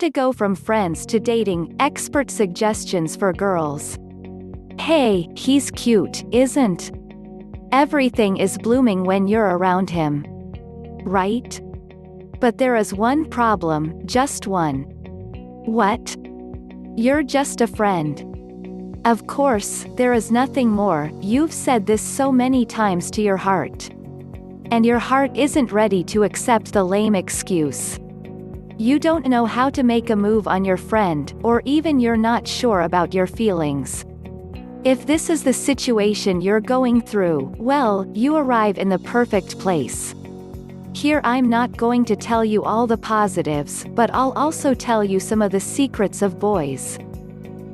to go from friends to dating, expert suggestions for girls. Hey, he's cute, isn't? Everything is blooming when you're around him. Right? But there is one problem, just one. What? You're just a friend. Of course, there is nothing more. You've said this so many times to your heart. And your heart isn't ready to accept the lame excuse. You don't know how to make a move on your friend, or even you're not sure about your feelings. If this is the situation you're going through, well, you arrive in the perfect place. Here I'm not going to tell you all the positives, but I'll also tell you some of the secrets of boys.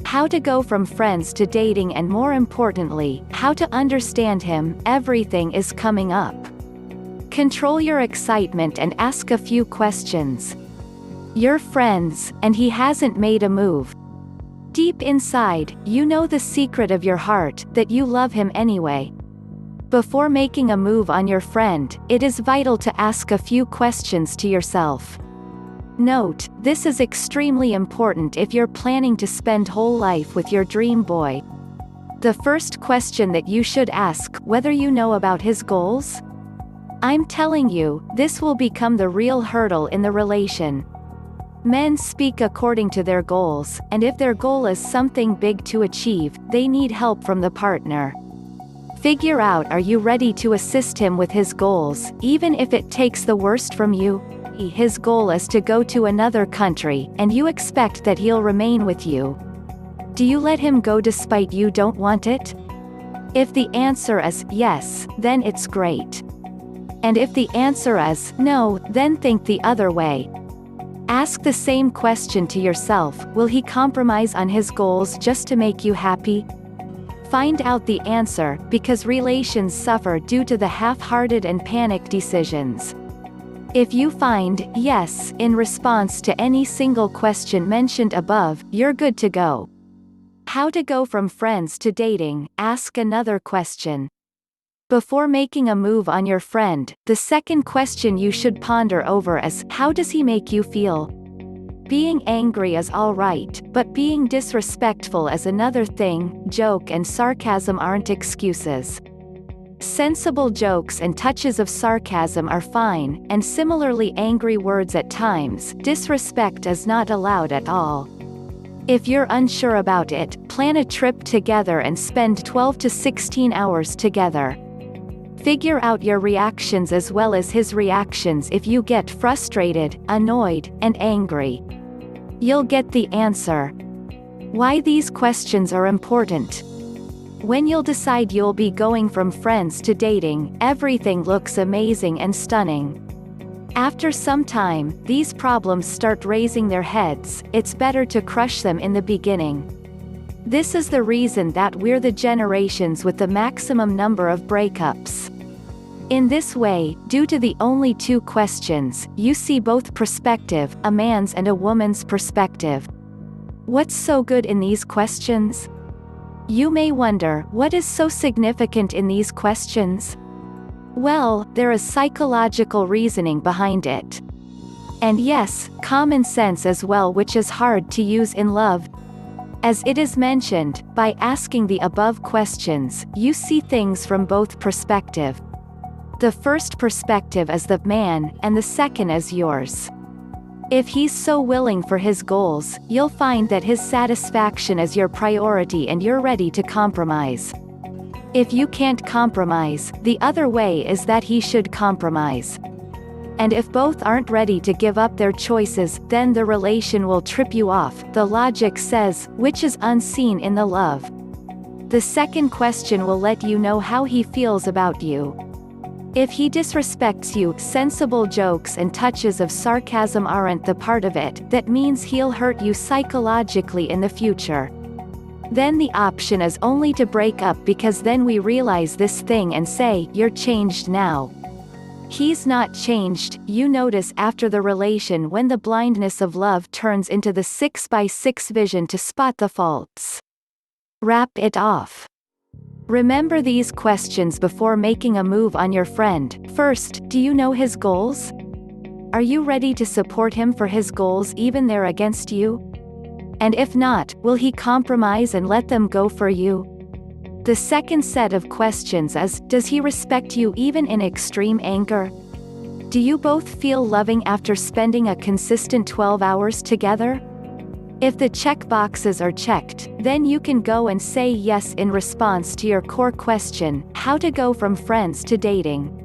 How to go from friends to dating, and more importantly, how to understand him. Everything is coming up. Control your excitement and ask a few questions. You're friends, and he hasn't made a move. Deep inside, you know the secret of your heart, that you love him anyway. Before making a move on your friend, it is vital to ask a few questions to yourself. Note, this is extremely important if you're planning to spend whole life with your dream boy. The first question that you should ask, whether you know about his goals? I'm telling you, this will become the real hurdle in the relation. Men speak according to their goals, and if their goal is something big to achieve, they need help from the partner. Figure out, are you ready to assist him with his goals, even if it takes the worst from you? His goal is to go to another country, and you expect that he'll remain with you. Do you let him go despite you don't want it? If the answer is yes, then it's great. And if the answer is no, then think the other way. Ask the same question to yourself, will he compromise on his goals just to make you happy? Find out the answer, because relations suffer due to the half-hearted and panic decisions. If you find yes in response to any single question mentioned above, you're good to go. How to go from friends to dating. Ask another question. Before making a move on your friend, the second question you should ponder over is, how does he make you feel? Being angry is alright, but being disrespectful is another thing. Joke and sarcasm aren't excuses. Sensible jokes and touches of sarcasm are fine, and similarly angry words at times. Disrespect is not allowed at all. If you're unsure about it, plan a trip together and spend 12 to 16 hours together. Figure out your reactions as well as his reactions if you get frustrated, annoyed, and angry. You'll get the answer. Why these questions are important. When you'll decide you'll be going from friends to dating, everything looks amazing and stunning. After some time, these problems start raising their heads. It's better to crush them in the beginning. This is the reason that we're the generations with the maximum number of breakups. In this way, due to the only two questions, you see both perspective, a man's and a woman's perspective. What's so good in these questions? You may wonder, what is so significant in these questions? Well, there is psychological reasoning behind it. And yes, common sense as well, which is hard to use in love. As it is mentioned, by asking the above questions, you see things from both perspective. The first perspective is the man, and the second is yours. If he's so willing for his goals, you'll find that his satisfaction is your priority and you're ready to compromise. If you can't compromise, the other way is that he should compromise. And if both aren't ready to give up their choices, then the relation will trip you off, the logic says, which is unseen in the love. The second question will let you know how he feels about you. If he disrespects you, sensible jokes and touches of sarcasm aren't the part of it. That means he'll hurt you psychologically in the future. Then the option is only to break up, because then we realize this thing and say, you're changed now. He's not changed. You notice after the relation when the blindness of love turns into the 6x6 vision to spot the faults. Wrap it off. Remember these questions before making a move on your friend. First, do you know his goals? Are you ready to support him for his goals even they're against you? And if not, will he compromise and let them go for you? The second set of questions is, does he respect you even in extreme anger? Do you both feel loving after spending a consistent 12 hours together? If the check boxes are checked, then you can go and say yes in response to your core question, how to go from friends to dating.